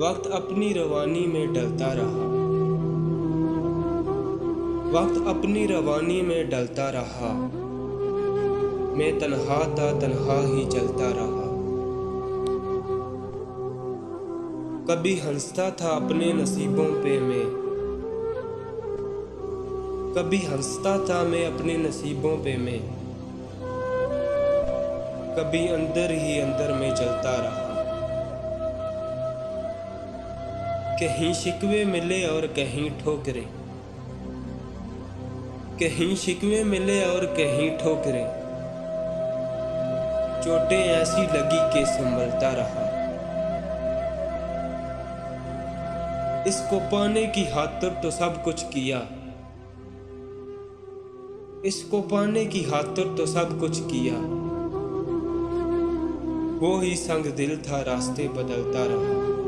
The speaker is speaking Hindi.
वक्त अपनी रवानी में ढलता रहा, वक्त अपनी रवानी में ढलता रहा। मैं तन्हा था, तन्हा ही चलता रहा। कभी हंसता था अपने नसीबों पे मैं, कभी हंसता था मैं अपने नसीबों पे मैं। कभी अंदर ही अंदर में जलता रहा। कहीं शिकवे मिले और कहीं ठोकरें, कहीं शिकवे मिले और कहीं ठोकरें। चोटें ऐसी लगी कि संभलता रहा। इसको पाने की खातिर तो सब कुछ किया, इसको पाने की खातिर तो सब कुछ किया। वो ही संग दिल था, रास्ते बदलता रहा।